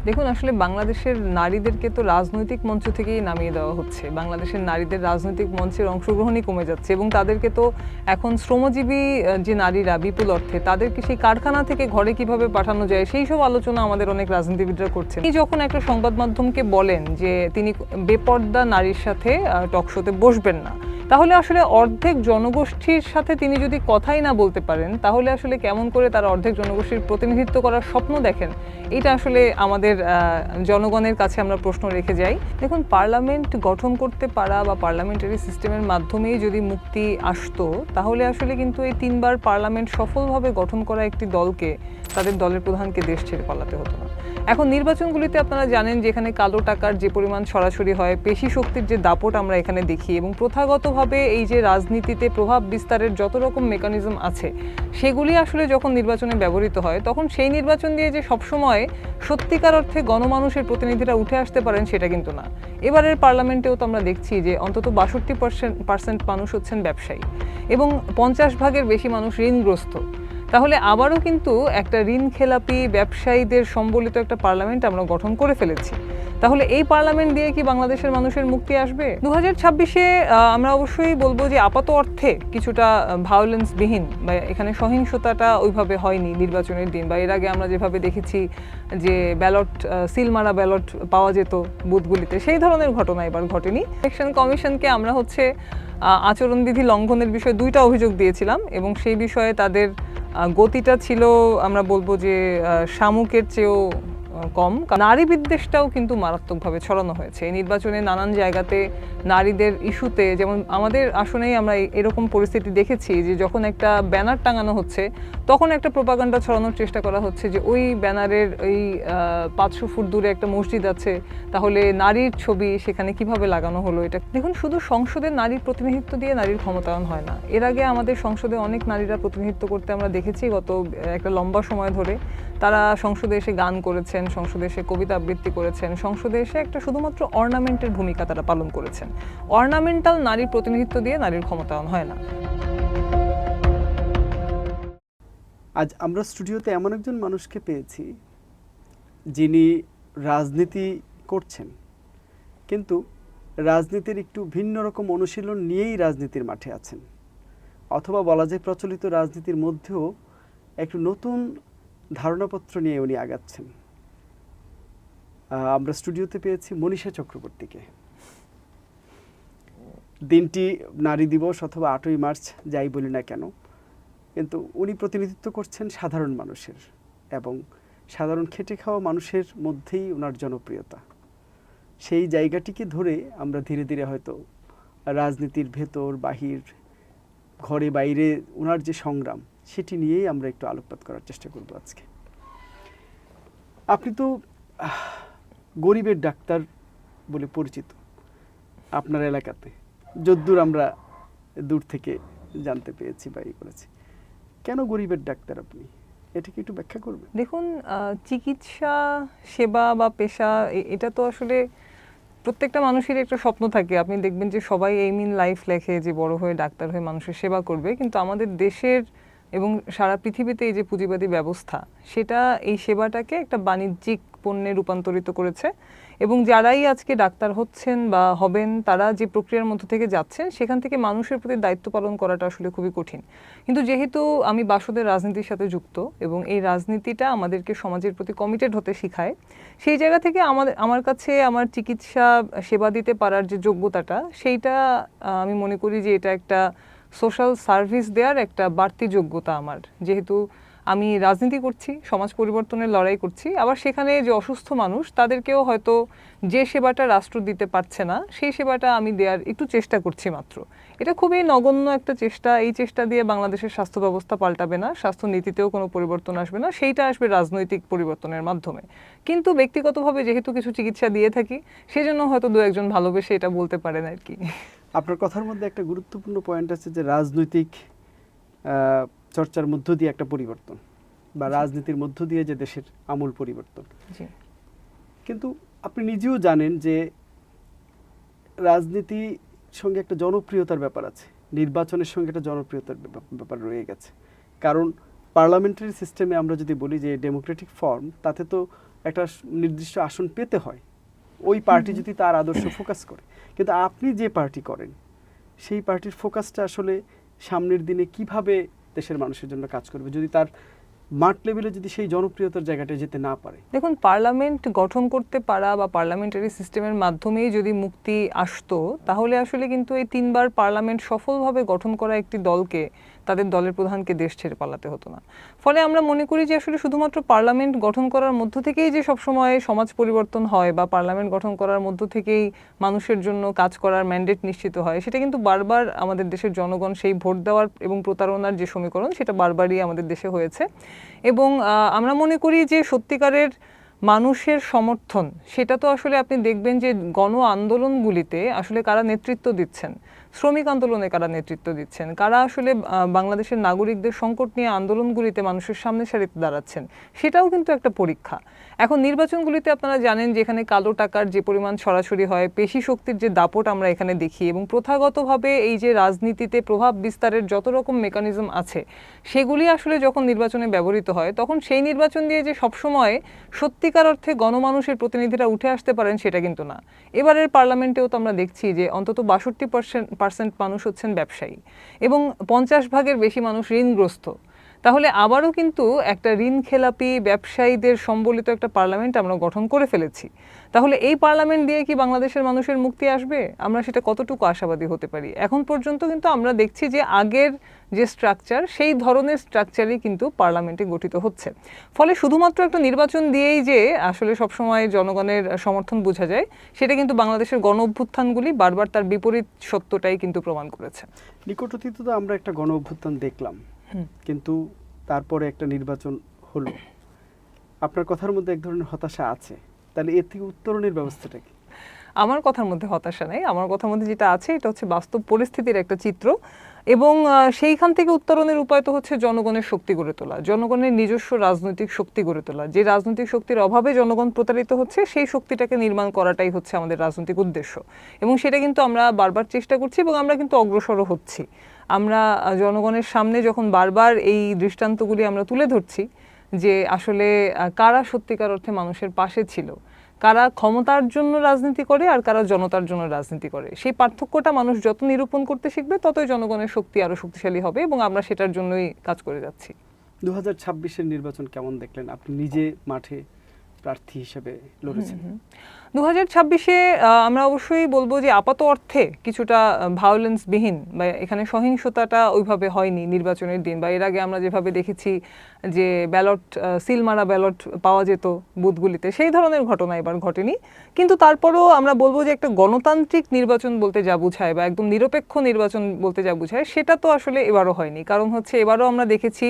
দেখুন, আসলে বাংলাদেশের নারীদেরকে তো রাজনৈতিক মঞ্চ থেকেই নামিয়ে দেওয়া হচ্ছে। বাংলাদেশের নারীদের রাজনৈতিক মঞ্চের অংশগ্রহণই কমে যাচ্ছে এবং তাদেরকে তো এখন শ্রমজীবী যে নারীরা বিপুল অর্থে, তাদেরকে সেই কারখানা থেকে ঘরে কিভাবে পাঠানো যায় সেই সব আলোচনা আমাদের অনেক রাজনীতিবিদরা করছেন। তিনি যখন একটা সংবাদ মাধ্যমকে বলেন যে তিনি বেপর্দা নারীর সাথে টকশোতে বসবেন না, তাহলে আসলে অর্ধেক জনগোষ্ঠীর সাথে তিনি যদি কথাই না বলতে পারেন, তাহলে আসলে কেমন করে তারা অর্ধেক জনগোষ্ঠীর প্রতিনিধিত্ব করার স্বপ্ন দেখেন, এটা আসলে আমাদের জনগণের কাছে আমরা প্রশ্ন রেখে যাই। দেখুন, পার্লামেন্ট গঠন করতে পারা বা পার্লামেন্টারি সিস্টেমের মাধ্যমেই যদি মুক্তি আসতো, তাহলে আসলে কিন্তু এই 3বার পার্লামেন্ট সফলভাবে গঠন করা একটি দলকে, তাদের দলের প্রধানকে দেশ ছেড়ে পালাতে হতো না। এখন নির্বাচনগুলিতে আপনারা জানেন যে এখানে কালো টাকার যে পরিমাণ ছড়াছড়ি হয়, পেশি শক্তির যে দাপট আমরা এখানে দেখি, এবং প্রথাগতভাবে এই যে রাজনীতিতে প্রভাব বিস্তারের যত রকম মেকানিজম আছে, সেগুলি আসলে যখন নির্বাচনে ব্যবহৃত হয়, তখন সেই নির্বাচন দিয়ে যে সবসময় সত্যিকার অর্থে গণমানুষের প্রতিনিধিরা উঠে আসতে পারেন সেটা কিন্তু না। এবারের পার্লামেন্টেও তো আমরা দেখছি যে অন্তত 62% মানুষ হচ্ছেন ব্যবসায়ী এবং 50 ভাগের বেশি মানুষ ঋণগ্রস্ত। তাহলে আবারও কিন্তু একটা ঋণ খেলাপি ব্যবসায়ীদের সম্বলিত একটা পার্লামেন্ট আমরা গঠন করে ফেলেছি। তাহলে এই পার্লামেন্ট দিয়ে কি বাংলাদেশের মানুষের মুক্তি আসবে? 2026-এ আমরা অবশ্যই বলবো যে আপাত অর্থে কিছুটা ভায়োলেন্সবিহীন বা এখানে সহিংসতাটা ওইভাবে হয়নি নির্বাচনের দিন, বা এর আগে আমরা যেভাবে দেখেছি যে ব্যালট সিল মারা ব্যালট পাওয়া যেত বুথগুলিতে, সেই ধরনের ঘটনা এবার ঘটেনি। ইলেকশন কমিশনকে আমরা আচরণবিধি লঙ্ঘনের বিষয়ে 2টা অভিযোগ দিয়েছিলাম এবং সেই বিষয়ে তাদের গতিটা ছিল, আমরা বলবো যে শামুকের চেয়েও কম। নারী বিদ্বেষটাও কিন্তু মারাত্মকভাবে ছড়ানো হয়েছে এই নির্বাচনে। নানান জায়গাতে নারীদের ইস্যুতে, যেমন আমাদের আসনেই আমরা এরকম পরিস্থিতি দেখেছি যে যখন একটা ব্যানার টাঙানো হচ্ছে, তখন একটা প্রোপাগান্ডা ছড়ানোর চেষ্টা করা হচ্ছে যে ওই ব্যানারের ওই 500 ফুট দূরে একটা মসজিদ আছে, তাহলে নারীর ছবি সেখানে কিভাবে লাগানো হলো। এটা দেখুন, শুধু সংসদে নারীর প্রতিনিধিত্ব দিয়ে নারীর ক্ষমতায়ন হয় না। এর আগে আমাদের সংসদে অনেক নারীরা প্রতিনিধিত্ব করতে আমরা দেখেছি গত একটা লম্বা সময় ধরে। তারা সংসদে এসে গান করেছেন, সংসদে এসে কবিতা আবৃত্তি করেছেন, সংসদে এসে একটা শুধুমাত্র অর্নামেন্টের ভূমিকা তারা পালন করেছেন। অর্নামেন্টাল নারীর প্রতিনিধিত্ব দিয়ে নারীর ক্ষমতায়ন হয় না। আজ আমরা স্টুডিওতে এমন একজন মানুষকে পেয়েছি যিনি রাজনীতি করছেন, কিন্তু রাজনীতির একটু ভিন্ন রকম অনুশীলন নিয়েই রাজনীতির মাঠে আছেন, অথবা বলা যায় প্রচলিত রাজনীতির মধ্যেও একটু নতুন ধারণাপত্র নিয়ে উনি আগাচ্ছেন। আমরা স্টুডিওতে পেয়েছি মনীষা চক্রবর্তীকে। দিনটি নারী দিবস অথবা 8ই মার্চ যাই বলি না কেন, কিন্তু উনি প্রতিনিধিত্ব করছেন সাধারণ মানুষের, এবং সাধারণ খেটে খাওয়া মানুষের মধ্যেই ওনার জনপ্রিয়তা। সেই জায়গাটিকে ধরে আমরা ধীরে ধীরে হয়তো রাজনীতির ভেতর বাহির, ঘরে বাইরে ওনার যে সংগ্রাম, সেটি নিয়েই আমরা একটু আলোকপাত করার চেষ্টা করব আজকে। আপনি তো গরিবের ডাক্তার বলে পরিচিত আপনার এলাকাতে, যদ্দূর আমরা দূর থেকে জানতে পেরেছি বা করেছি। কেন গরিবের ডাক্তার আপনি, এটাকে একটু ব্যাখ্যা করবেন? দেখুন, চিকিৎসা সেবা বা পেশা, এটা তো আসলে প্রত্যেকটা মানুষের একটা স্বপ্ন থাকে। আপনি দেখবেন যে সবাই এইম ইন লাইফ লেখে যে বড় হয়ে ডাক্তার হয়ে মানুষের সেবা করবে, কিন্তু আমাদের দেশের এবং সারা পৃথিবীতে এই যে পুঁজিবাদী ব্যবস্থা, সেটা এই সেবাটাকে একটা বাণিজ্যিক পণ্যে রূপান্তরিত করেছে। এবং যারাই আজকে ডাক্তার হচ্ছেন বা হবেন, তারা যে প্রক্রিয়ার মধ্য থেকে যাচ্ছেন, সেখান থেকে মানুষের প্রতি দায়িত্ব পালন করাটা আসলে খুবই কঠিন। কিন্তু যেহেতু আমি বাসদের রাজনীতির সাথে যুক্ত এবং এই রাজনীতিটা আমাদেরকে সমাজের প্রতি কমিটেড হতে শিখায়, সেই জায়গা থেকে আমার কাছে আমার চিকিৎসা সেবা দিতে পারার যে যোগ্যতাটা, সেইটা আমি মনে করি যে এটা একটা সোশ্যাল সার্ভিস দেওয়ার একটা বাড়তি যোগ্যতা আমার। যেহেতু আমি রাজনীতি করছি, সমাজ পরিবর্তনের লড়াই করছি, আবার সেখানে যে অসুস্থ মানুষ, তাদেরকেও হয়তো যে সেবাটা রাষ্ট্র দিতে পারছে না, সেই সেবাটা আমি দেওয়ার একটু চেষ্টা করছি মাত্র। এটা খুবই নগণ্য একটা চেষ্টা। এই চেষ্টা দিয়ে বাংলাদেশের স্বাস্থ্য ব্যবস্থা পাল্টাবে না, স্বাস্থ্য নীতিতেও কোনো পরিবর্তন আসবে না, সেইটা আসবে রাজনৈতিক পরিবর্তনের মাধ্যমে। কিন্তু ব্যক্তিগতভাবে যেহেতু কিছু চিকিৎসা দিয়ে থাকি, সেজন্য হয়তো 2-1জন ভালোবেসে এটা বলতে পারেন আর কি। আপনার কথার মধ্যে একটা গুরুত্বপূর্ণ পয়েন্ট আছে যে রাজনৈতিক চর্চার মধ্য দিয়ে একটা পরিবর্তন, বা রাজনীতির মধ্য দিয়ে যে দেশের আমূল পরিবর্তন। কিন্তু আপনি নিজেও জানেন যে রাজনীতির সঙ্গে একটা জনপ্রিয়তার ব্যাপার আছে, নির্বাচনের সঙ্গে একটা জনপ্রিয়তার ব্যাপার রয়ে গেছে। কারণ পার্লামেন্টারি সিস্টেমে আমরা যদি বলি যে ডেমোক্রেটিক ফর্ম, তাতে তো একটা নির্দিষ্ট আসন পেতে হয়, ওই পার্টি যদি তার আদর্শ ফোকাস করে। কিন্তু আপনি যে পার্টি করেন সেই পার্টির ফোকাসটা আসলে সামনের দিনে কিভাবে দেশের মানুষের জন্য কাজ করবে যদি তার মাঠ লেভেলে যদি সেই জনপ্রিয়তার জায়গাটা যেতে না পারে? দেখুন, পার্লামেন্ট গঠন করতে পারা বা পার্লামেন্টারি সিস্টেমের মাধ্যমেই যদি মুক্তি আসতো, তাহলে আসলে কিন্তু এই 3বার পার্লামেন্ট সফলভাবে গঠন করা একটি দলকে, তাদের দলের প্রধানকে দেশ ছেড়ে পালাতে হতো না। ফলে আমরা মনে করি যে আসলে শুধুমাত্র পার্লামেন্ট গঠন করার মধ্য থেকেই যে সবসময় সমাজ পরিবর্তন হয় বা পার্লামেন্ট গঠন করার মধ্য থেকেই মানুষের জন্য কাজ করার ম্যান্ডেট নিশ্চিত হয়, সেটা কিন্তু বারবার আমাদের দেশের জনগণ সেই ভোট দেওয়ার এবং প্রতারণার যে সমীকরণ, সেটা বারবারই আমাদের দেশে হয়েছে। এবং আমরা মনে করি যে সত্যিকারের মানুষের সমর্থন, সেটা তো আসলে আপনি দেখবেন যে গণ আন্দোলনগুলিতে আসলে কারা নেতৃত্ব দিচ্ছেন, শ্রমিক আন্দোলনে কারা নেতৃত্ব দিচ্ছেন, কারা আসলে বাংলাদেশের নাগরিকদের সংকট নিয়ে আন্দোলনগুলিতে মানুষের সামনে সারিতে দাঁড়াচ্ছেন, সেটাও কিন্তু একটা পরীক্ষা। এখন নির্বাচনগুলিতে আপনারা জানেন যে এখানে কালো টাকার যে পরিমাণ ছড়াছড়ি হয়, পেশি শক্তির যে দাপট আমরা এখানে দেখি, এবং প্রথাগতভাবে এই যে রাজনীতিতে প্রভাব বিস্তারের যত রকম মেকানিজম আছে, সেগুলি আসলে যখন নির্বাচনে ব্যবহৃত হয়, তখন সেই নির্বাচন দিয়ে যে সবসময় সত্যিকার অর্থে গণমানুষের প্রতিনিধিরা উঠে আসতে পারেন সেটা কিন্তু না। এবারের পার্লামেন্টেও তো আমরা দেখছি যে অন্তত 62% মানুষ হচ্ছেন ব্যবসায়ী এবং 50 ভাগের বেশি মানুষ ঋণগ্রস্ত। তাহলে আবারও কিন্তু একটা ঋণ খেলাপি ব্যবসায়ীদের সম্বলিত একটা পার্লামেন্ট আমরা গঠন করে ফেলেছি। তাহলে এই পার্লামেন্ট দিয়ে কি বাংলাদেশের মানুষের মুক্তি আসবে? আমরা সেটা কতটুকু আশাবাদী হতে পারি? এখন পর্যন্ত কিন্তু আমরা দেখছি যে আগের যে স্ট্রাকচার, সেই ধরনের স্ট্রাকচারই কিন্তু পার্লামেন্টে গঠিত হচ্ছে। ফলে শুধুমাত্র একটা নির্বাচন দিয়েই যে আসলে সবসময় জনগণের সমর্থন বোঝা যায়, সেটা কিন্তু বাংলাদেশের গণ অভ্যুত্থানগুলি বারবার তার বিপরীত সত্যটাই কিন্তু প্রমাণ করেছে। নিকট অতীতে তো আমরা একটা গণ অভ্যুত্থান দেখলাম, কিন্তু তারপরে একটা নির্বাচন হলো। আপনার কথার মধ্যে এক ধরনের হতাশা আছে, তাহলে এর থেকে উত্তরণের ব্যবস্থাটা কি? আমার কথার মধ্যে হতাশা নেই, আমার কথার মধ্যে যেটা আছে এটা হচ্ছে বাস্তব পরিস্থিতির একটা চিত্র, এবং সেইখান থেকে উত্তরণের উপায় তো হচ্ছে জনগণের শক্তি গড়ে তোলা, জনগণের নিজস্ব রাজনৈতিক শক্তি গড়ে তোলা। যে রাজনৈতিক শক্তির অভাবে জনগণ প্রতারিত হচ্ছে, সেই শক্তিটাকে নির্মাণ করাটাই হচ্ছে আমাদের রাজনৈতিক উদ্দেশ্য, এবং সেটা কিন্তু আমরা বারবার চেষ্টা করছি এবং আমরা কিন্তু অগ্রসরও হচ্ছি। আমরা জনগণের সামনে যখন বারবার এই দৃষ্টান্তগুলি আমরা তুলে ধরছি যে আসলে কারা সত্যিকার অর্থে মানুষের পাশে ছিল, কারা ক্ষমতার জন্য রাজনীতি করে আর কারা জনতার জন্য রাজনীতি করে, সেই পার্থক্যটা মানুষ যত নিরূপণ করতে শিখবে, ততই জনগণের শক্তি আরো শক্তিশালী হবে, এবং আমরা সেটার জন্যই কাজ করে যাচ্ছি। 2026-এর নির্বাচন কেমন দেখলেন? আপনি নিজে মাঠে প্রার্থী হিসেবে লড়েছেন। 2026-এ আমরা অবশ্যই বলবো যে আপাত অর্থে কিছুটা ভায়োলেন্সবিহীন বা এখানে সহিংসতাটা ওইভাবে হয়নি নির্বাচনের দিন, বা এর আগে আমরা যেভাবে দেখেছি যে ব্যালট সিল মারা ব্যালট পাওয়া যেত বুথগুলিতে, সেই ধরনের ঘটনা এবার ঘটেনি। কিন্তু তারপরেও আমরা বলবো যে একটা গণতান্ত্রিক নির্বাচন বলতে যা বোঝায় বা একদম নিরপেক্ষ নির্বাচন বলতে যা বোঝায়, সেটা তো আসলে এবারও হয়নি। কারণ হচ্ছে এবারও আমরা দেখেছি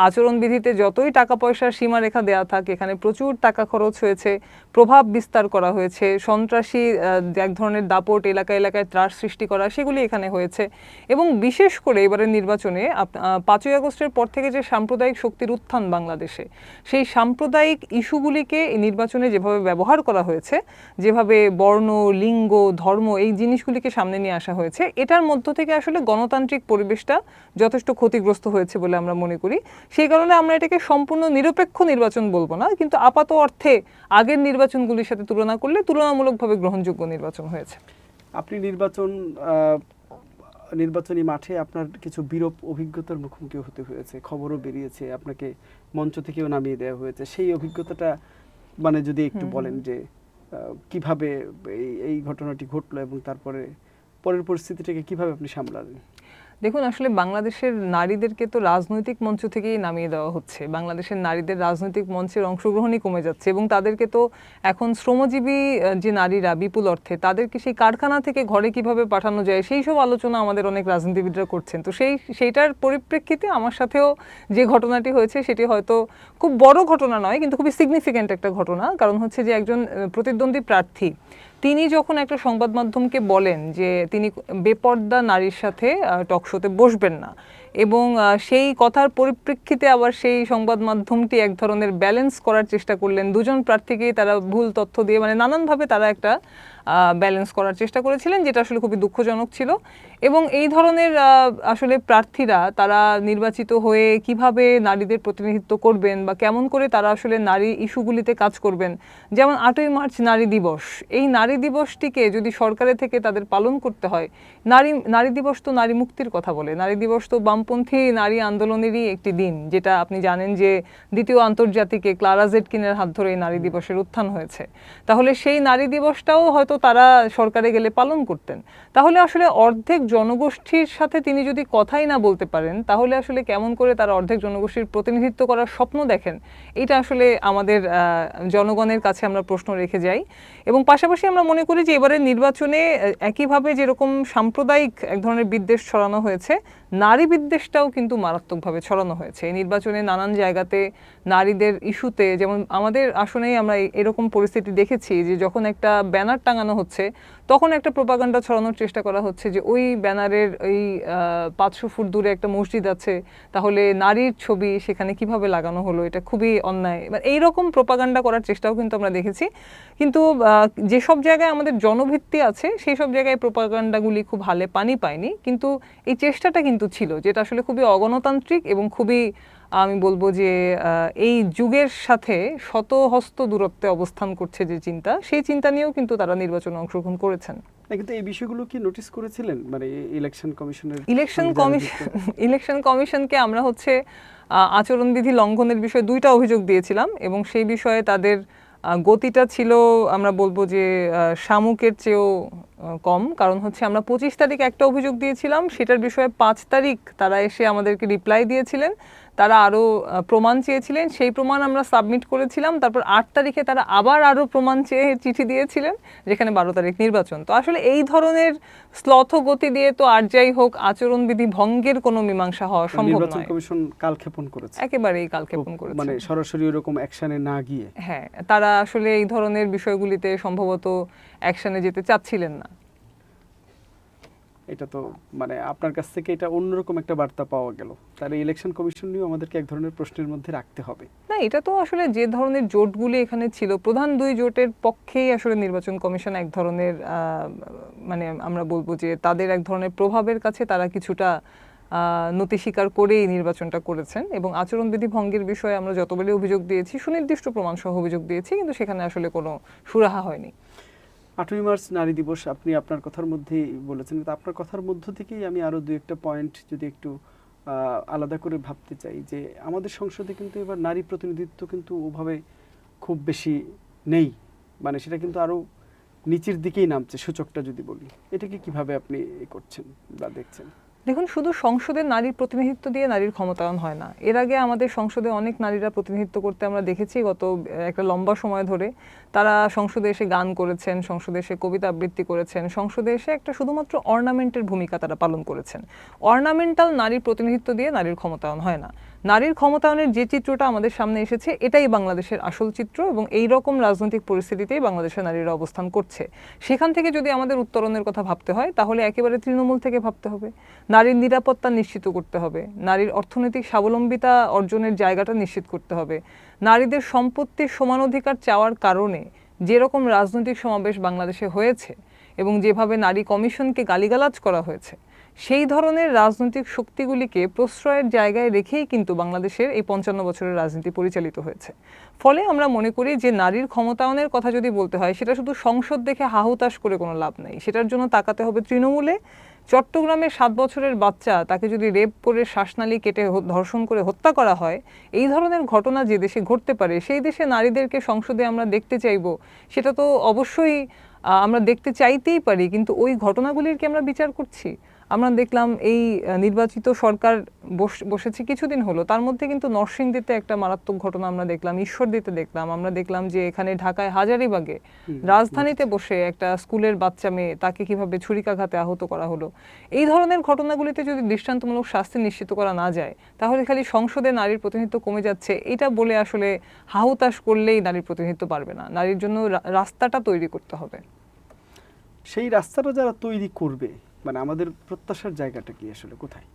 আচরণবিধিতে যতই টাকা পয়সার সীমারেখা দেওয়া থাকে, এখানে প্রচুর টাকা খরচ হয়েছে, প্রভাব বিস্তার করা হয়েছে, সন্ত্রাসী এক ধরনের দাপট, এলাকায় এলাকায় ত্রাস সৃষ্টি করা, সেগুলি এখানে হয়েছে। এবং বিশেষ করে এবারের নির্বাচনে 5ই আগস্টের পর থেকে যে সাম্প্রদায়িক শক্তির উত্থান বাংলাদেশে, সেই সাম্প্রদায়িক ইস্যুগুলিকে এই নির্বাচনে যেভাবে ব্যবহার করা হয়েছে, যেভাবে বর্ণ, লিঙ্গ, ধর্ম এই জিনিসগুলিকে সামনে নিয়ে আসা হয়েছে, এটার মধ্য থেকে আসলে গণতান্ত্রিক পরিবেশটা যথেষ্ট ক্ষতিগ্রস্ত হয়েছে বলে আমরা মনে করি। সেই কারণে আমরা এটাকে সম্পূর্ণ নিরপেক্ষ নির্বাচন বলবো না, কিন্তু আপাত অর্থে আগের নির্বাচনগুলির সাথে তুলনা করলে তুলনামূলকভাবে গ্রহণযোগ্য নির্বাচন হয়েছে। আপনি নির্বাচনী মাঠে আপনার কিছু বিরূপ অভিজ্ঞতার মুখোমুখি হতে হয়েছে, খবরও বেরিয়েছে, আপনাকে মঞ্চ থেকেও নামিয়ে দেওয়া হয়েছে। সেই অভিজ্ঞতাটা মানে যদি একটু বলেন যে কিভাবে এই ঘটনাটি ঘটলো এবং তারপরে পরের পরিস্থিতিটাকে কিভাবে আপনি সামলালেন? দেখুন, আসলে বাংলাদেশের নারীদেরকে তো রাজনৈতিক মঞ্চ থেকেই নামিয়ে দেওয়া হচ্ছে। বাংলাদেশের নারীদের রাজনৈতিক মঞ্চের অংশগ্রহণই কমে যাচ্ছে, এবং তাদেরকে তো এখন শ্রমজীবী যে নারীরা বিপুল অর্থে, তাদেরকে সেই কারখানা থেকে ঘরে কিভাবে পাঠানো যায়, সেই সব আলোচনা আমাদের অনেক রাজনীতিবিদরা করছেন। তো সেইটার পরিপ্রেক্ষিতে আমার সাথেও যে ঘটনাটি হয়েছে, সেটি হয়তো খুব বড় ঘটনা নয়, কিন্তু খুবই সিগনিফিক্যান্ট একটা ঘটনা। কারণ হচ্ছে যে একজন প্রতিদ্বন্দ্বী প্রার্থী, তিনি যখন একটা সংবাদ মাধ্যমকে বলেন যে তিনি বেপর্দা নারীর সাথে টকশোতে বসবেন না, এবং সেই কথার পরিপ্রেক্ষিতে আবার সেই সংবাদ মাধ্যমটি এক ধরনের ব্যালেন্স করার চেষ্টা করলেন, দুজন প্রার্থীকেই তারা ভুল তথ্য দিয়ে, মানে নানানভাবে তারা একটা ব্যালেন্স করার চেষ্টা করেছিলেন, যেটা আসলে খুবই দুঃখজনক ছিল। এবং এই ধরনের আসলে প্রার্থীরা তারা নির্বাচিত হয়ে কিভাবে নারীদের প্রতিনিধিত্ব করবেন বা কেমন করে তারা আসলে নারী ইস্যুগুলিতে কাজ করবেন, যেমন 8ই মার্চ নারী দিবস, এই নারী দিবসটিকে যদি সরকারের থেকে তাদের পালন করতে হয়, নারী দিবস তো নারী মুক্তির কথা বলে, নারী দিবস তো বামপন্থী নারী আন্দোলনেরই একটি দিন, যেটা আপনি জানেন যে দ্বিতীয় আন্তর্জাতিকে ক্লারা জেটকিনের হাত ধরে এই নারী দিবসের উত্থান হয়েছে। তাহলে সেই নারী দিবসটাও হয়তো তারা সরকারে গেলে পালন করতেন। তাহলে আসলে অর্ধেক জনগোষ্ঠীর সাথে তিনি যদি কথাই না বলতে পারেন, তাহলে আসলে কেমন করে তারা অর্ধেক জনগোষ্ঠীর প্রতিনিধিত্ব করার স্বপ্ন দেখেন, এটা আসলে আমাদের জনগণের কাছে আমরা প্রশ্ন রেখে যাই। এবং পাশাপাশি আমরা মনে করি যে এবারের নির্বাচনে একইভাবে যেরকম সাম্প্রদায়িক এক ধরনের বিদ্বেষ ছড়ানো হয়েছে, নারী বিদ্বেষটাও কিন্তু মারাত্মকভাবে ছড়ানো হয়েছে এই নির্বাচনে। নানান জায়গাতে নারীদের ইস্যুতে, যেমন আমাদের আসনেই আমরা এরকম পরিস্থিতি দেখেছি যে যখন একটা ব্যানার টাঙানো হচ্ছে, তখন একটা প্রোপাগান্ডা ছড়ানোর চেষ্টা করা হচ্ছে যে ওই ব্যানারের ওই 500 ফুট দূরে একটা মসজিদ আছে, তাহলে নারীর ছবি সেখানে কিভাবে লাগানো হলো, এটা খুবই অন্যায়। এবার এইরকম প্রোপাগান্ডা করার চেষ্টাও কিন্তু আমরা দেখেছি। কিন্তু যেসব জায়গায় আমাদের জনভিত্তি আছে সেই সব জায়গায় প্রোপাগান্ডাগুলি খুব হালে পানি পায়নি, কিন্তু এই চেষ্টাটা কিন্তু ছিল, যেটা আসলে খুবই অগণতান্ত্রিক এবং খুবই, আমি বলবো যে এই যুগের সাথে শতহস্ত দূরত্বে অবস্থান করছে যে চিন্তা, সেই চিন্তা নিয়েও কিন্তু তারা নির্বাচনে অংশগ্রহণ করেছেন। কিন্তু এই বিষয়গুলো কি নোটিস করেছিলেন, মানে ইলেকশন কমিশনের? ইলেকশন কমিশনকে আমরা হচ্ছে আচরণবিধি লঙ্ঘনের বিষয়ে 2টা অভিযোগ দিয়েছিলাম, এবং সেই বিষয়ে তাদের গতিটা ছিল, আমরা বলবো যে শামুকের চেয়েও কম। কারণ হচ্ছে আমরা 25 তারিখ একটা অভিযোগ দিয়েছিলাম, সেটার বিষয়ে 5 তারিখ তারা এসে আমাদেরকে রিপ্লাই দিয়েছিলেন, তারা আরও প্রমাণ চেয়েছিলেন, সেই প্রমাণ আমরা সাবমিট করেছিলাম। তারপর 8 তারিখে তারা আবার আরও প্রমাণ চেয়ে চিঠি দিয়েছিলেন, যেখানে 12 তারিখ নির্বাচন। তো আসলে এই ধরনের স্লথ গতি দিয়ে তো আর যাই হোক আচরণবিধি ভঙ্গের কোনো মীমাংসা হওয়া সম্ভব নয়। নির্বাচন কমিশন কালক্ষেপণ করেছে, একেবারেই কালক্ষেপণ করেছে, মানে সরাসরি এরকম অ্যাকশনে না গিয়ে। হ্যাঁ, তারা আসলে এই ধরনের বিষয়গুলিতে সম্ভবত অ্যাকশনে যেতে চাচ্ছিলেন না। এটা তো মানে আপনার কাছ থেকে এটা অন্যরকম একটা বার্তা পাওয়া গেল, তাহলে ইলেকশন কমিশন নিয়েও আমাদেরকে এক ধরনের প্রশ্নের মধ্যে রাখতে হবে। না, এটা তো আসলে যে ধরনের জোটগুলি এখানে ছিল, প্রধান 2 জোটের পক্ষেই আসলে নির্বাচন কমিশন এক ধরনের মানে আমরা বলবো যে তাদের এক ধরনের প্রভাবের কাছে তারা কিছুটা নতি স্বীকার করেই নির্বাচনটা করেছেন। এবং আচরণবিধি ভঙ্গের বিষয়ে আমরা যতবারই অভিযোগ দিয়েছি, সুনির্দিষ্ট প্রমাণ সহ অভিযোগ দিয়েছি, কিন্তু সেখানে আসলে কোনো সুরাহা হয়নি। 8ই মার্চ নারী দিবস আপনি আপনার কথার মধ্যেই বলেছেন, কিন্তু আপনার কথার মধ্য থেকেই আমি আরও 2-1টা পয়েন্ট যদি একটু আলাদা করে ভাবতে চাই, যে আমাদের সংসদে কিন্তু এবার নারী প্রতিনিধিত্ব কিন্তু ওভাবে খুব বেশি নেই, মানে সেটা কিন্তু আরও নিচের দিকেই নামছে সূচকটা যদি বলি। এটাকে কিভাবে আপনি করছেন বা দেখছেন? দেখুন, শুধু সংসদে নারীর প্রতিনিধিত্ব দিয়ে নারীর ক্ষমতায়ন হয় না। এর আগে আমাদের সংসদে অনেক নারীরা প্রতিনিধিত্ব করতে আমরা দেখেছি গত একটা লম্বা সময় ধরে। তারা সংসদে এসে গান করেছেন, সংসদে এসে কবিতা আবৃত্তি করেছেন, সংসদে এসে একটা শুধুমাত্র অর্নামেন্টের ভূমিকা তারা পালন করেছেন। অর্নামেন্টাল নারীর প্রতিনিধিত্ব দিয়ে নারীর ক্ষমতায়ন হয় না। নারীর ক্ষমতায়নের যে চিত্রটা আমাদের সামনে এসেছে, এটাই বাংলাদেশের আসল চিত্র, এবং এই রকম রাজনৈতিক পরিস্থিতিতেই বাংলাদেশের নারীরা অবস্থান করছে। সেখান থেকে যদি আমাদের উত্তরণের কথা ভাবতে হয়, তাহলে একেবারে তৃণমূল থেকে ভাবতে হবে। নারীর নিরাপত্তা নিশ্চিত করতে হবে, নারীর অর্থনৈতিক স্বাবলম্বিতা অর্জনের জায়গাটা নিশ্চিত করতে হবে। নারীদের সম্পত্তির সমান অধিকার চাওয়ার কারণে যেরকম রাজনৈতিক সমাবেশ বাংলাদেশে হয়েছে এবং যেভাবে নারী কমিশনকে গালিগালাজ করা হয়েছে, সেই ধরনের রাজনৈতিক শক্তিগুলিকে প্রশ্রয়ের জায়গায় রেখেই কিন্তু বাংলাদেশের এই 55 বছরের রাজনীতি পরিচালিত হয়েছে। ফলে আমরা মনে করি যে নারীর ক্ষমতায়নের কথা যদি বলতে হয়, সেটা শুধু সংসদ দেখে হাহুতাশ করে কোনো লাভ নেই। সেটার জন্য তাকাতে হবে তৃণমূলে। চট্টগ্রামের 7 বছরের বাচ্চা, তাকে যদি রেপ করে শ্বাসনালী কেটে ধর্ষণ করে হত্যা করা হয়, এই ধরনের ঘটনা যে দেশে ঘটতে পারে, সেই দেশে নারীদেরকে সংসদে আমরা দেখতে চাইব, সেটা তো অবশ্যই আমরা দেখতে চাইতেই পারি, কিন্তু ওই ঘটনাগুলির কি আমরা বিচার করছি? আমরা দেখলাম এই নির্বাচিত সরকার বসেছে কিছুদিন হলো, তার মধ্যে কিন্তু নরসিংদীতে একটা মারাত্মক ঘটনা আমরা দেখলাম, ঈশ্বরদীতে দেখলাম, আমরা দেখলাম যে এখানে ঢাকায় হাজারীবাগে রাজধানীতে বসে একটা স্কুলের বাচ্চা মেয়ে, তাকে কিভাবে ছুরিকাঘাতে আহত করা হলো। এই ধরনের ঘটনাগুলিতে যদি দৃষ্টান্তমূলক শাস্তি নিশ্চিত করা না যায়, তাহলে খালি সংসদে নারীর প্রতিনিধিত্ব কমে যাচ্ছে এটা বলে আসলে হাহুতাশ করলেই নারীর প্রতিনিধিত্ব পারবে না। নারীর জন্য রাস্তাটা তৈরি করতে হবে। সেই রাস্তাটা যারা তৈরি করবে, মানে আমাদের প্রত্যাশার জায়গাটা কি আসলে কোথায়?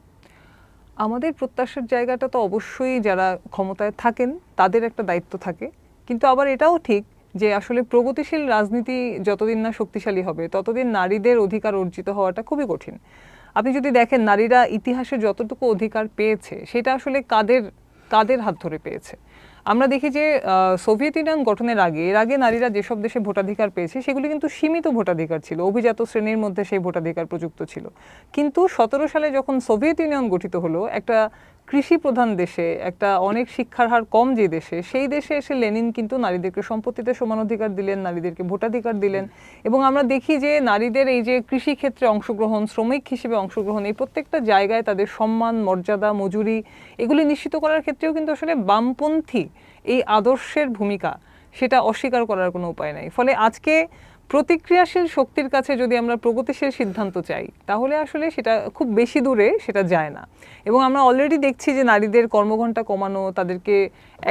আমাদের প্রত্যাশার জায়গাটা তো অবশ্যই যারা ক্ষমতায় থাকেন তাদের একটা দায়িত্ব থাকে, কিন্তু আবার এটাও ঠিক যে আসলে প্রগতিশীল রাজনীতি যতদিন না শক্তিশালী হবে ততদিন নারীদের অধিকার অর্জিত হওয়াটা খুবই কঠিন। আপনি যদি দেখেন নারীরা ইতিহাসে যতটুকু অধিকার পেয়েছে সেটা আসলে কাদের কাদের হাত ধরে পেয়েছে। আমরা দেখি যে সোভিয়েত ইউনিয়ন গঠনের আগে, এর আগে নারীরা যেসব দেশে ভোটাধিকার পেয়েছে সেগুলি কিন্তু সীমিত ভোটাধিকার ছিল, অভিজাত শ্রেণীর মধ্যে সেই ভোটাধিকার প্রযুক্ত ছিল। কিন্তু 17 সালে যখন সোভিয়েত ইউনিয়ন গঠিত হলো, একটা কৃষি প্রধান দেশে, একটা অনেক শিক্ষার হার কম যে দেশে, সেই দেশে এসে লেনিন কিন্তু নারীদেরকে সম্পত্তিতে সমান অধিকার দিলেন, নারীদেরকে ভোটাধিকার দিলেন। এবং আমরা দেখি যে নারীদের এই যে কৃষি ক্ষেত্রে অংশগ্রহণ, শ্রমিক হিসেবে অংশগ্রহণ, এই প্রত্যেকটা জায়গায় তাদের সম্মান, মর্যাদা, মজুরি এগুলি নিশ্চিত করার ক্ষেত্রেও কিন্তু আসলে বামপন্থী এই আদর্শের ভূমিকা, সেটা অস্বীকার করার কোনো উপায় নাই। ফলে আজকে প্রতিক্রিয়াশীল শক্তির কাছে যদি আমরা প্রগতিশীল সিদ্ধান্ত চাই তাহলে আসলে সেটা খুব বেশি দূরে সেটা যায় না। এবং আমরা অলরেডি দেখছি যে নারীদের কর্মঘণ্টা কমানো, তাদেরকে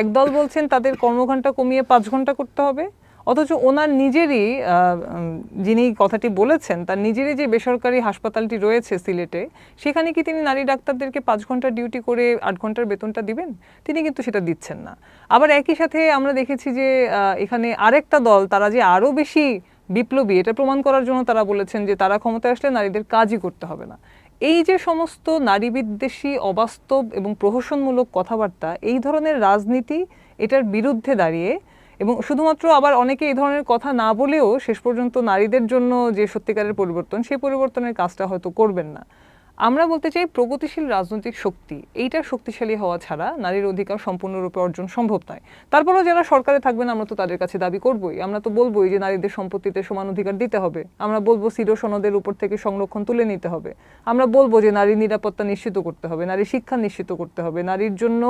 একদল বলছেন তাদের কর্মঘণ্টা কমিয়ে 5 ঘন্টা করতে হবে, অথচ ওনার নিজেরই যিনি কথাটি বলেছেন তার নিজেরই যে বেসরকারি হাসপাতালটি রয়েছে সিলেটে, সেখানে কি তিনি নারী ডাক্তারদেরকে 5 ঘন্টা ডিউটি করে 8 ঘন্টার বেতনটা দিবেন? তিনি কিন্তু সেটা দিচ্ছেন না। আবার একই সাথে আমরা দেখেছি যে এখানে আরেকটা দল, তারা যে আরও বেশি বিপ্লবী এটা প্রমাণ করার জন্য তারা বলেছেন যে তারা ক্ষমতায় আসলে নারীদের কাজই করতে হবে না। এই যে সমস্ত নারী বিদ্বেষী, অবাস্তব এবং প্রহসনমূলক কথাবার্তা, এই ধরনের রাজনীতি এটার বিরুদ্ধে দাঁড়িয়ে, এবং শুধুমাত্র আবার অনেকে এই ধরনের কথা না বলেও শেষ পর্যন্ত নারীদের জন্য যে সত্যিকারের পরিবর্তন, সেই পরিবর্তনের কাজটা হয়তো করবেন না। আমরা বলতে চাই প্রগতিশীল রাজনৈতিক শক্তি এইটার শক্তিশালী হওয়া ছাড়া নারীর অধিকার সম্পূর্ণরূপে অর্জন সম্ভব নয়। তারপরেও যারা সরকারে থাকবেন আমরা তো তাদের কাছে দাবি করবই, আমরা তো বলবোই যে নারীদের সম্পত্তিতে সমান অধিকার দিতে হবে, আমরা বলবো সিরো সনদের উপর থেকে সংরক্ষণ তুলে নিতে হবে, আমরা বলবো যে নারীর নিরাপত্তা নিশ্চিত করতে হবে, নারীর শিক্ষা নিশ্চিত করতে হবে, নারীর জন্য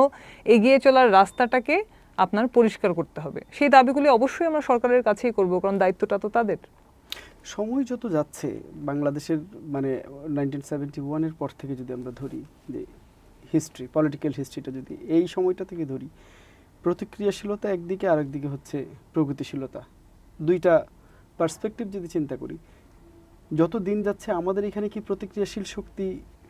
এগিয়ে চলার রাস্তাটাকে আপনার পরিষ্কার করতে হবে। সেই দাবিগুলি অবশ্যই আমরা সরকারের কাছেই করব, কারণ দায়িত্বটা তো তাদের। সময় যত যাচ্ছে বাংলাদেশের মানে 1971-এর পর থেকে যদি আমরা ধরি যে হিস্ট্রি, পলিটিক্যাল হিস্ট্রিটা যদি এই সময়টা থেকে ধরি, প্রতিক্রিয়াশীলতা একদিকে, আরেকদিকে হচ্ছে প্রগতিশীলতা, দুইটা পার্সপেক্টিভ যদি চিন্তা করি, যত দিন যাচ্ছে আমাদের এখানে কি প্রতিক্রিয়াশীল শক্তি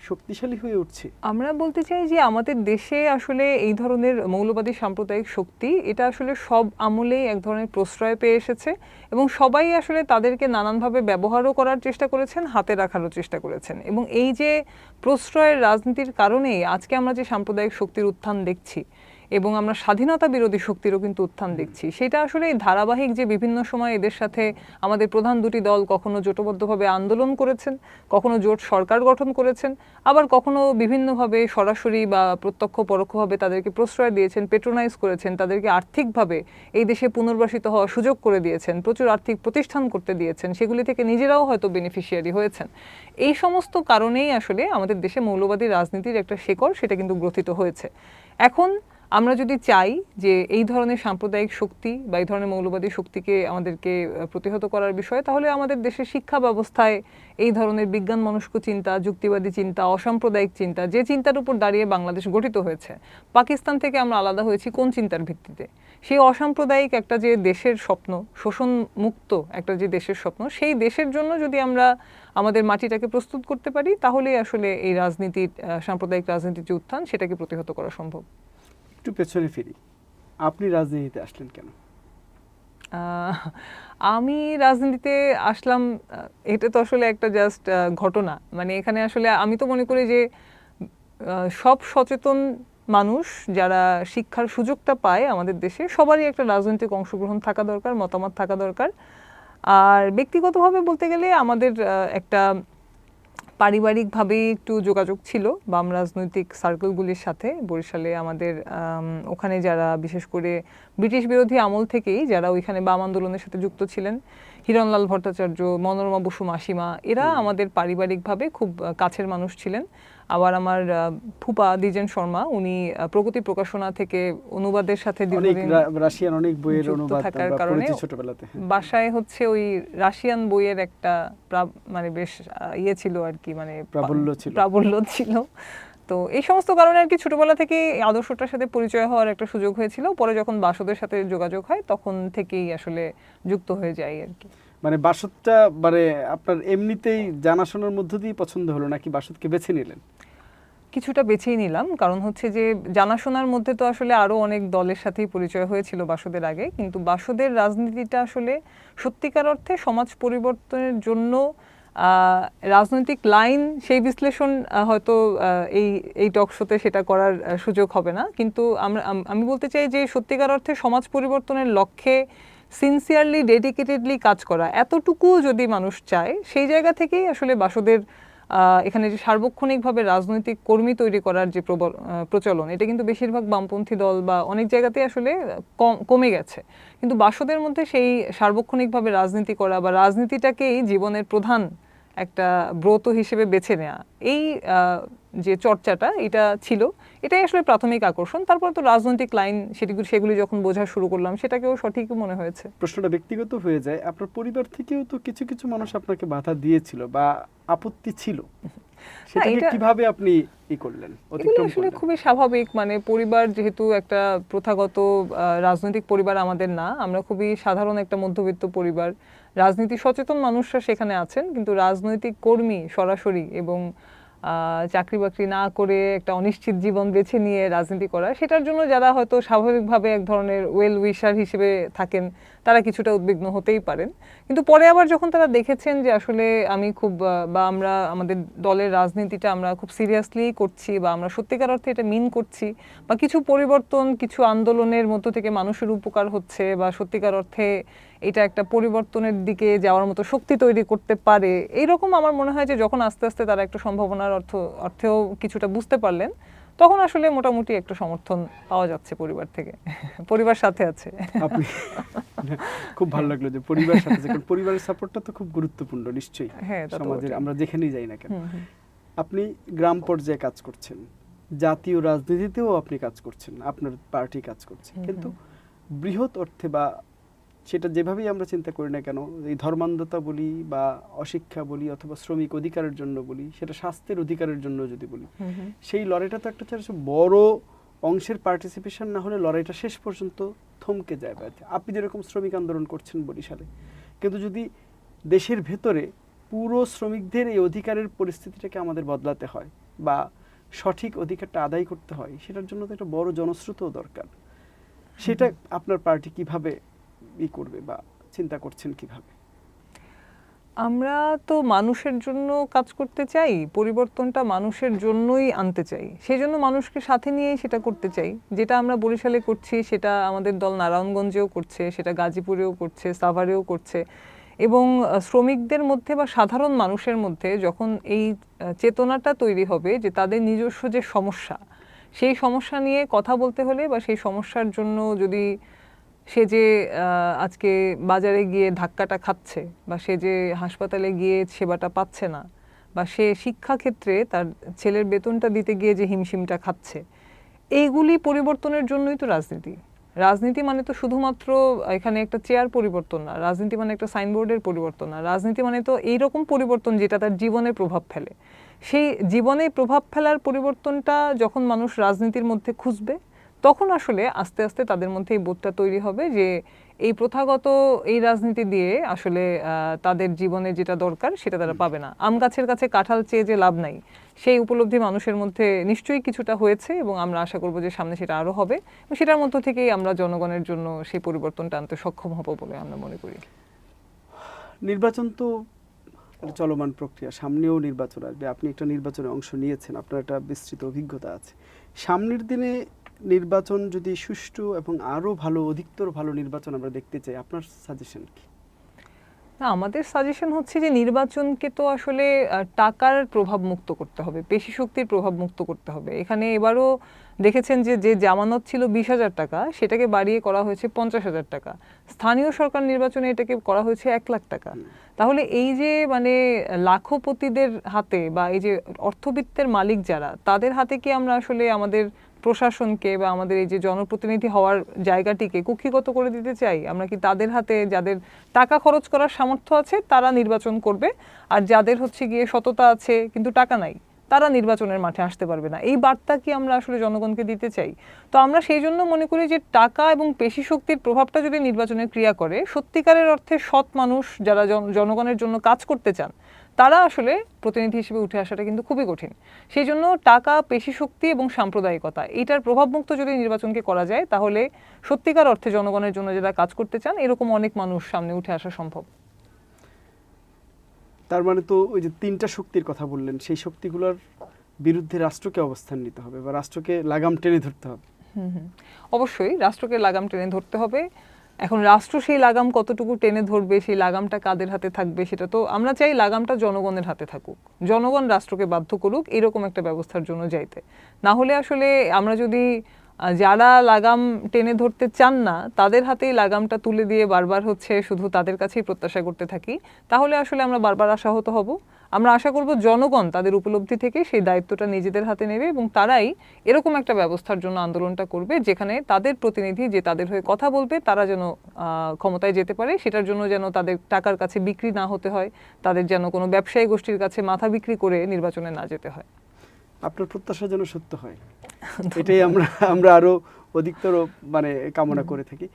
শক্তিশালী হয়ে উঠছে? আমরা বলতে চাই যে আমাদের দেশে আসলে এই ধরনের মৌলবাদী সাম্প্রদায়িক শক্তি এটা আসলে সব আমলেই এক ধরনের প্রশ্রয় পেয়ে এসেছে, এবং সবাই আসলে তাদেরকে নানানভাবে ব্যবহারও করার চেষ্টা করেছেন, হাতে রাখারও চেষ্টা করেছেন। এবং এই যে প্রশ্রয়ের রাজনীতির কারণেই আজকে আমরা যে সাম্প্রদায়িক শক্তির উত্থান দেখছি, এবং আমরা স্বাধীনতা বিরোধী শক্তিরও কিন্তু উত্থান দেখছি, সেটা আসলে এই ধারাবাহিক যে বিভিন্ন সময় এদের সাথে আমাদের প্রধান দুটি দল কখনো জোটবদ্ধভাবে আন্দোলন করেছেন, কখনো জোট সরকার গঠন করেছেন, আবার কখনো বিভিন্নভাবে সরাসরি বা প্রত্যক্ষ পরোক্ষভাবে তাদেরকে প্রশ্রয় দিয়েছেন, পেট্রোনাইজ করেছেন, তাদেরকে আর্থিকভাবে এই দেশে পুনর্বাসিত হওয়ার সুযোগ করে দিয়েছেন, প্রচুর আর্থিক প্রতিষ্ঠান করতে দিয়েছেন, সেগুলি থেকে নিজেরাও হয়তো বেনিফিশিয়ারি হয়েছেন। এই সমস্ত কারণেই আসলে আমাদের দেশে মৌলবাদী রাজনীতির একটা শেকড় সেটা কিন্তু গ্রথিত হয়েছে। এখন আমরা যদি চাই যে এই ধরনের সাম্প্রদায়িক শক্তি বা এই ধরনের মৌলবাদী শক্তিকে আমাদেরকে প্রতিহত করার বিষয়ে, তাহলে আমাদের দেশের শিক্ষা ব্যবস্থায় এই ধরনের বিজ্ঞান মনস্ক চিন্তা, যুক্তিবাদী চিন্তা, অসাম্প্রদায়িক চিন্তা, যে চিন্তার উপর দাঁড়িয়ে বাংলাদেশ গঠিত হয়েছে, পাকিস্তান থেকে আমরা আলাদা হয়েছি কোন চিন্তার ভিত্তিতে, সেই অসাম্প্রদায়িক একটা যে দেশের স্বপ্ন, শোষণ মুক্ত একটা যে দেশের স্বপ্ন, সেই দেশের জন্য যদি আমরা আমাদের মাটিটাকে প্রস্তুত করতে পারি, তাহলেই আসলে এই রাজনীতির, সাম্প্রদায়িক রাজনীতির যে উত্থান সেটাকে প্রতিহত করা সম্ভব। একটু পেছনে ফিরি, আপনি রাজনীতিতে আসলেন কেন? আমি রাজনীতিতে আসলাম, এটা তো আসলে একটা জাস্ট ঘটনা। মানে এখানে আসলে আমি তো মনে করি যে সব সচেতন মানুষ যারা শিক্ষার সুযোগটা পায় আমাদের দেশে, সবারই একটা রাজনৈতিক অংশগ্রহণ থাকা দরকার, মতামত থাকা দরকার। আর ব্যক্তিগতভাবে বলতে গেলে আমাদের একটা পারিবারিকভাবে একটু যোগাযোগ ছিল বাম রাজনৈতিক সার্কেলগুলির সাথে। বরিশালে আমাদের ওখানে যারা বিশেষ করে ব্রিটিশ বিরোধী আমল থেকেই যারা ওইখানে বাম আন্দোলনের সাথে যুক্ত ছিলেন, হিরণলাল ভট্টাচার্য, মনোরমা বসু মাসিমা, এরা আমাদের পারিবারিকভাবে খুব কাছের মানুষ ছিলেন। আবার আমার ফুপা দ্বিজেন শর্মা, উনি প্রগতি প্রকাশনা থেকে অনুবাদের সাথে রাশিয়ান অনেক বইয়ের অনুবাদ থাকার কারণে ছোটবেলাতে বাসায় হচ্ছে ওই রাশিয়ান বইয়ের একটা মানে বেশ ইয়ে ছিল আর কি, মানে প্রাবল্য ছিল। তো এই সমস্ত কারণে আর কি ছোটবেলা থেকে এই আদর্শটার সাথে পরিচয় হওয়ার একটা সুযোগ হয়েছিল। পরে যখন বাসদের সাথে যোগাযোগ হয় তখন থেকেই আসলে যুক্ত হয়ে যায় আর কি। মানে বাসদটা মানে আপনার এমনিতেই জানাশোনার মধ্য দিয়ে পছন্দ হলো নাকি বাসদকে বেছে নিলেন? কিছুটা বেছেই নিলাম, কারণ হচ্ছে যে জানাশোনার মধ্যে তো আসলে আরো অনেক দলের সাথেই পরিচয় হয়েছিল বাসদের আগে, কিন্তু বাসদের রাজনীতিটা আসলে সত্যিকার অর্থে সমাজ পরিবর্তনের জন্য রাজনৈতিক লাইন সেই বিশ্লেষণ হয়তো এই টক শোতে সেটা করার সুযোগ হবে না, কিন্তু আমি বলতে চাই যে সত্যিকার অর্থে সমাজ পরিবর্তনের লক্ষ্যে সিনসিয়ারলি ডেডিকেটেডলি কাজ করা এতটুকু যদি মানুষ চায়, সেই জায়গা থেকেই আসলে বাসদের এখানে যে সার্বক্ষণিকভাবে রাজনৈতিক কর্মী তৈরি করার যে প্রচলন, এটা কিন্তু বেশিরভাগ বামপন্থী দল বা অনেক জায়গাতেই আসলে কমে গেছে। কিন্তু বাসদের মধ্যে সেই সার্বক্ষণিকভাবে রাজনীতি করা বা রাজনীতিটাকেই জীবনের প্রধান একটা ব্রত হিসেবে বেছে নেওয়া, এই যে চর্চাটা এটা ছিল, এটাই আসলে প্রাথমিক আকর্ষণ। তারপর তো রাজনৈতিক লাইন সেগুলি যখন বোঝা শুরু করলাম, সেটাকেও সঠিক মনে হয়েছে। প্রশ্নটা ব্যক্তিগত হয়ে যায়, আপনার পরিবার থেকেও তো কিছু কিছু মানুষ আপনাকে বাধা দিয়েছিল বা আপত্তি ছিল, সেটাকে কিভাবে আপনি করলেন, অতিক্রম আসলে করলেন? খুবই স্বাভাবিক, মানে পরিবার যেহেতু একটা প্রথাগত রাজনৈতিক পরিবার আমাদের না, আমরা খুবই সাধারণ একটা মধ্যবিত্ত পরিবার। রাজনীতি সচেতন মানুষরা সেখানে আছেন, কিন্তু রাজনৈতিক কর্মী সরাসরি এবং চাকরি বাকরি না করে একটা অনিশ্চিত জীবন বেছে নিয়ে রাজনীতি করা, সেটার জন্য যারা হয়তো স্বাভাবিকভাবে এক ধরনের ওয়েল উইশার হিসেবে থাকেন, তারা কিছুটা উদ্বিগ্ন হতেই পারেন। কিন্তু পরে আবার যখন তারা দেখেছেন যে আসলে আমি খুব বা আমরা আমাদের দলের রাজনীতিটা আমরা খুব সিরিয়াসলি করছি বা আমরা সত্যিকার অর্থে এটা মিন করছি, বা কিছু পরিবর্তন কিছু আন্দোলনের মধ্য থেকে মানুষের উপকার হচ্ছে, বা সত্যিকার অর্থে এটা একটা পরিবর্তনের দিকে যাওয়ার মতো শক্তি তৈরি করতে পারে, এইরকম আমার মনে হয় যে যখন আস্তে আস্তে তারা একটা সম্ভাবনার অর্থেও কিছুটা বুঝতে পারলেন, তখন আসলে মোটামুটি একটা সমর্থন পাওয়া যাচ্ছে পরিবার থেকে। পরিবার সাথে আছে। আপনি খুব ভালো লাগলো যে পরিবার সাথে আছে, কারণ পরিবারের সাপোর্টটা তো খুব গুরুত্বপূর্ণ নিশ্চয়ই সমাজের, আমরা যেখানেই যাই না কেন। আপনি গ্রাম পর্যায়ে কাজ করছেন, জাতীয় রাজনীতিতেও আপনি কাজ করছেন, আপনার পার্টি কাজ করছে, কিন্তু বৃহৎ অর্থে বা সেটা যেভাবেই আমরা চিন্তা করি না কেন, এই ধর্মান্ধতা বলি বা অশিক্ষা বলি অথবা শ্রমিক অধিকারের জন্য বলি, সেটা স্বাস্থ্যের অধিকারের জন্য যদি বলি, সেই লড়াইটা তো একটা বড় অংশের পার্টিসিপেশন না হলে লড়াইটা শেষ পর্যন্ত থমকে যায়। আপনি যেরকম শ্রমিক আন্দোলন করছেন বরিশালে, কিন্তু যদি দেশের ভেতরে পুরো শ্রমিকদের এই অধিকারের পরিস্থিতিটাকে আমাদের বদলাতে হয় বা সঠিক অধিকারটা আদায় করতে হয়, সেটার জন্য তো একটা বড় জনস্রোতও দরকার। সেটা আপনার পার্টি কিভাবে করবে বা চিন্তা করছেন কিভাবে? আমরা তো মানুষের জন্য কাজ করতে চাই, পরিবর্তনটা মানুষের জন্যই আনতে চাই, সেই জন্য মানুষকে সাথে নিয়েই সেটা করতে চাই। যেটা আমরা বরিশালে করছি সেটা আমাদের দল নারায়ণগঞ্জেও করছে, সেটা গাজীপুরেও করছে, সাভারেও করছে। এবং শ্রমিকদের মধ্যে বা সাধারণ মানুষের মধ্যে যখন এই চেতনাটা তৈরি হবে যে তাদের নিজস্ব যে সমস্যা, সেই সমস্যা নিয়ে কথা বলতে হলে বা সেই সমস্যার জন্য যদি সে যে আজকে বাজারে গিয়ে ধাক্কাটা খাচ্ছে, বা সে যে হাসপাতালে গিয়ে সেবাটা পাচ্ছে না, বা সে শিক্ষাক্ষেত্রে তার ছেলের বেতনটা দিতে গিয়ে যে হিমশিমটা খাচ্ছে, এইগুলি পরিবর্তনের জন্যই তো রাজনীতি। রাজনীতি মানে তো শুধুমাত্র এখানে একটা চেয়ার পরিবর্তন না, রাজনীতি মানে একটা সাইনবোর্ডের পরিবর্তন না, রাজনীতি মানে তো এইরকম পরিবর্তন যেটা তার জীবনে প্রভাব ফেলে। সেই জীবনে প্রভাব ফেলার পরিবর্তনটা যখন মানুষ রাজনীতির মধ্যে খুঁজবে, তখন আসলে আস্তে আস্তে তাদের মধ্যে এই বোধটা তৈরি হবে যে এই প্রথাগত এই রাজনীতি দিয়ে আসলে তাদের জীবনে যেটা দরকার সেটা তারা পাবে না। আম গাছের কাছে কাঁঠাল চেয়ে যে লাভ নাই, সেই উপলব্ধি মানুষের মধ্যে নিশ্চয়ই কিছুটা হয়েছে, এবং আমরা আশা করব যে সামনে সেটা আরো হবে, এবং সেটার মধ্য থেকেই আমরা জনগণের জন্য সেই পরিবর্তনটা আনতে সক্ষম হব বলে আমরা মনে করি। নির্বাচন তো চলমান প্রক্রিয়া, সামনেও নির্বাচন আসবে, আপনি একটা নির্বাচনে অংশ নিয়েছেন, আপনার একটা বিস্তৃত অভিজ্ঞতা আছে। সামনের দিনে নির্বাচন যদি সুষ্ঠু এবং আরো ভালো, অধিকতর ভালো নির্বাচন আমরা দেখতে চাই, আপনার সাজেশন কি? না, আমাদের সাজেশন হচ্ছে যে নির্বাচনকে তো আসলে টাকার প্রভাব মুক্ত করতে হবে, পেশি শক্তির প্রভাব মুক্ত করতে হবে। এখানে এবারও দেখেছেন যে যে জামানত ছিল 20,000 টাকা, সেটাকে বাড়িয়ে করা হয়েছে 50,000 টাকা। স্থানীয় সরকার নির্বাচনে এটাকে করা হয়েছে 1 লাখ টাকা। তাহলে এই যে মানে লাখপতিদের হাতে বা এই যে অর্থবিত্তের মালিক যারা, তাদের হাতে কি আমরা আসলে আমাদের প্রশাসনকে বা আমাদের এই যে জনপ্রতিনিধি হওয়ার জায়গাটিকে কুক্ষিগত করে দিতে চাই? আমরা কি তাদের হাতে, যাদের টাকা খরচ করার সামর্থ্য আছে তারা নির্বাচন করবে, আর যাদের হচ্ছে গিয়ে সততা আছে কিন্তু টাকা নাই, তারা নির্বাচনের মাঠে আসতে পারবে না, এই বার্তা কি আমরা আসলে জনগণকে দিতে চাই? তো আমরা সেই জন্য মনে করি যে টাকা এবং পেশি শক্তির প্রভাবটা যদি নির্বাচনের ক্রিয়া করে, সত্যিকারের অর্থে সৎ মানুষ যারা জনগণের জন্য কাজ করতে চান, তারা আসলে প্রতিনিধি হিসেবে উঠে আসাটা কিন্তু খুবই কঠিন। সেই জন্য টাকা, পেশি শক্তি এবং সাম্প্রদায়িকতা এটার প্রভাবমুক্ত যদি নির্বাচনকে করা যায়, তাহলে সত্যিকার অর্থে জনগণের জন্য যারা কাজ করতে চান এরকম অনেক মানুষ সামনে উঠে আসা সম্ভব। তার মানে তো ওই যে 3টা শক্তির কথা বললেন, সেই শক্তিগুলোর বিরুদ্ধে রাষ্ট্রকে অবস্থান নিতে হবে বা রাষ্ট্রকে লাগাম টেনে ধরতে হবে। অবশ্যই রাষ্ট্রকে লাগাম টেনে ধরতে হবে। এখন রাষ্ট্র সেই লাগাম কতটুকু টেনে ধরবে, সেই লাগামটা কাদের হাতে থাকবে, সেটা তো আমরা চাই লাগামটা জনগণের হাতে থাকুক, জনগণ রাষ্ট্রকে বাধ্য করুক এরকম একটা ব্যবস্থার জন্য যাইতে। না হলে আসলে আমরা যদি যারা লাগাম টেনে ধরতে চান না তাদের হাতেই লাগামটা তুলে দিয়ে বারবার হচ্ছে শুধু তাদের কাছেই প্রত্যাশা করতে থাকি, তাহলে আসলে আমরা বারবার আশাহত হব। আমরা আশা করব জনগণ তাদের উপলব্ধি থেকে সেই দায়িত্বটা নিজেদের হাতে নেবে এবং তারাই এরকম একটা ব্যবস্থার জন্য আন্দোলনটা করবে যেখানে তাদের প্রতিনিধি যে তাদের হয়ে কথা বলবে তারা যেন ক্ষমতায় যেতে পারে, সেটার জন্য যেন তাদের টাকার কাছে বিক্রি না হতে হয়, তাদের যেন কোনো ব্যবসায়ী গোষ্ঠীর কাছে মাথা বিক্রি করে নির্বাচনে না যেতে হয়। আপনার প্রত্যাশা যেন সত্য হয়, এটাই আমরা আরো অধিকতর মানে কামনা করে থাকি।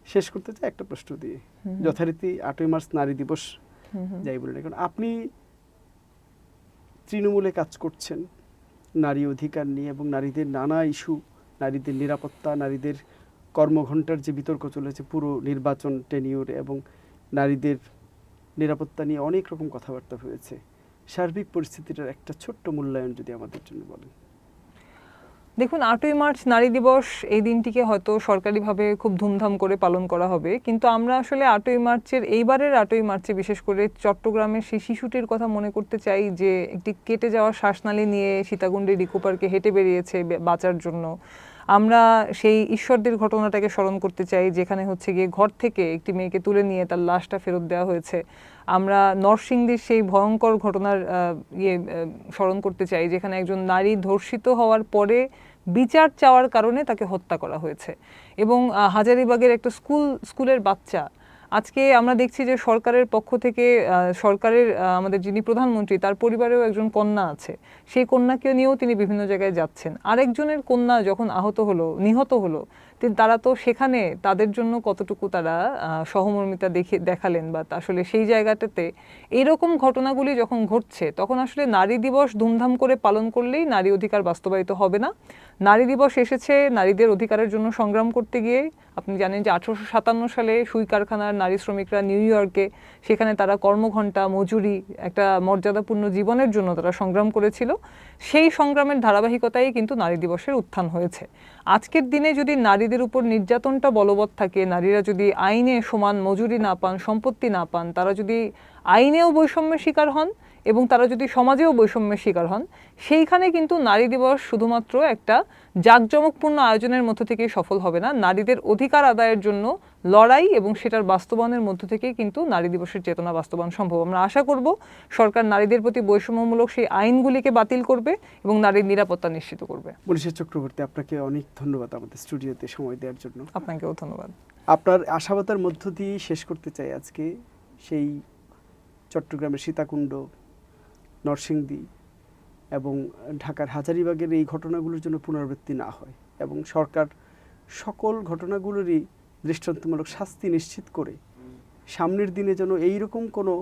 শেষ করতে চাই একটা প্রশ্ন দিয়ে, যথারীতি 8ই মার্চ নারী দিবস যাই বলেন, এখন আপনি তৃণমূলে কাজ করছেন নারী অধিকার নিয়ে এবং নারীদের নানা ইস্যু, নারীদের নিরাপত্তা, নারীদের কর্মঘণ্টার যে বিতর্ক চলেছে পুরো নির্বাচন টেনিউর এবং নারীদের নিরাপত্তা নিয়ে অনেক রকম কথাবার্তা হয়েছে। সার্বিক পরিস্থিতিটার একটা ছোট্ট মূল্যায়ন যদি আমাদের জন্য বলেন। দেখুন, 8ই মার্চ নারী দিবস এই দিনটিকে হয়তো সরকারিভাবে খুব ধুমধাম করে পালন করা হবে, কিন্তু আমরা আসলে 8ই মার্চের এইবারের 8ই মার্চে বিশেষ করে চট্টগ্রামের সেই শিশুটির কথা মনে করতে চাই যে একটি কেটে যাওয়া শ্বাসনালী নিয়ে সীতাকুণ্ডের ইকো পার্কে হেঁটে বেরিয়েছে বাঁচার জন্য। আমরা সেই ঈশ্বরদের ঘটনাটাকে স্মরণ করতে চাই যেখানে হচ্ছে গিয়ে ঘর থেকে একটি মেয়েকে তুলে নিয়ে তার লাশটা ফেরত দেওয়া হয়েছে। আমরা নরসিংদীর সেই ভয়ঙ্কর ঘটনার স্মরণ করতে চাই যেখানে একজন নারী ধর্ষিত হওয়ার পরে বিচার চাওয়ার কারণে তাকে হত্যা করা হয়েছে। এবং হাজারীবাগের একটা স্কুলের বাচ্চা, আজকে আমরা দেখছি যে সরকারের পক্ষ থেকে সরকারের আমাদের যিনি প্রধানমন্ত্রী তার পরিবারেও একজন কন্যা আছে, সেই কন্যাকে নিয়েও তিনি বিভিন্ন জায়গায় যাচ্ছেন। আরেকজনের কন্যা যখন নিহত হলো তারা তো সেখানে তাদের জন্য কতটুকু তারা সহমর্মিতা দেখালেন বা আসলে সেই জায়গাটাতে এইরকম ঘটনাগুলি যখন ঘটছে তখন আসলে নারী দিবস ধুমধাম করে পালন করলেই নারী অধিকার বাস্তবায়িত হবে না। নারী দিবস এসেছে নারীদের অধিকারের জন্য সংগ্রাম করতে গিয়ে। আপনি জানেন যে 1857 সালে সুই কারখানার নারী শ্রমিকরা নিউ ইয়র্কে সেখানে তারা কর্মঘণ্টা, মজুরি, একটা মর্যাদাপূর্ণ জীবনের জন্য তারা সংগ্রাম করেছিল। সেই সংগ্রামের ধারাবাহিকতায় কিন্তু নারী দিবসের উত্থান হয়েছে। আজকের দিনে যদি নারীদের উপর নির্যাতনটা বলবৎ থাকে, নারীরা যদি আইনে সমান মজুরি না পান, সম্পত্তি না পান, তারা যদি আইনেও বৈষম্যের শিকার হন এবং তারা যদি সমাজেও বৈষম্যের শিকার হন, সেইখানে কিন্তু নারী দিবস শুধুমাত্র একটা জাঁকজমকপূর্ণ আয়োজনের মধ্য থেকেই সফল হবে না। নারীদের অধিকার আদায়ের জন্য লড়াই এবং সেটার বাস্তবায়নের মধ্য থেকেই কিন্তু নারী দিবসের চেতনা বাস্তবায়ন সম্ভব। আমরা আশা করব সরকার নারীদের প্রতি বৈষম্যমূলক সেই আইনগুলিকে বাতিল করবে এবং নারীর নিরাপত্তা নিশ্চিত করবে। মনীষা চক্রবর্তী, আপনাকে অনেক ধন্যবাদ আমাদের স্টুডিওতে সময় দেওয়ার জন্য। আপনাকেও ধন্যবাদ। আপনার আশাবাদের মধ্য দিয়ে শেষ করতে চাই আজকে সেই চট্টগ্রামের সীতাকুণ্ড, নরসিংদী এবং ঢাকার হাজারীবাগের এই ঘটনাগুলোর জন্য পুনরাবৃত্তি না হয় এবং সরকার সকল ঘটনাগুলোরই দৃষ্টান্তমূলক শাস্তি নিশ্চিত করে সামনের দিনে যেন এইরকম কোনো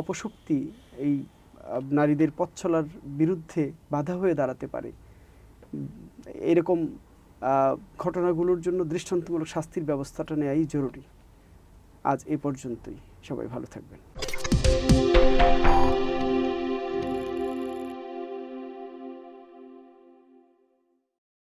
অপশক্তি এই নারীদের পথ চলার বিরুদ্ধে বাধা হয়ে দাঁড়াতে পারে, এরকম ঘটনাগুলোর জন্য দৃষ্টান্তমূলক শাস্তির ব্যবস্থাটা নেওয়াই জরুরি। আজ এ পর্যন্তই, সবাই ভালো থাকবেন।